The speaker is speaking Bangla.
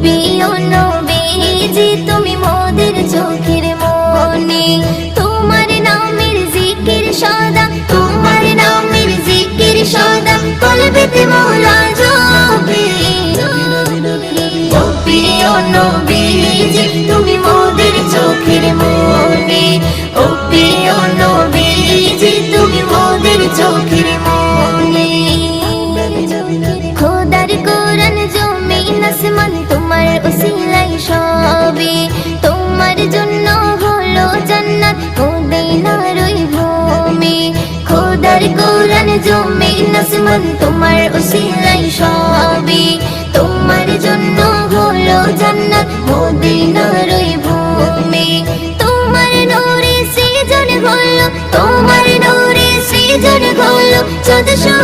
প্রিয় নবীজি তুমি মোদের চোখের মনি, তোমার নামের জিকির সদা, তোমার নামের জিকির সদা কলবেতে মওলা জপে। ও প্রিয় নবীজি তুমি মোদের চোখের মনি, ও প্রিয় নবীজি তুমি মোদের চোখের মনি। খোদার কোরআন জমিন আসমান তোমার উসিলাই সবে, তোমার জন্য হলো জান্নাত মদিনার ওই ভূমি। খোদার কোরআন জমিন আসমান তোমার উসিলাই সবে, তোমার জন্য হলো জান্নাত মদিনার ওই ভূমি। তোমার নূরে সৃজন হলো, তোমার নূরে সৃজন হলো 1400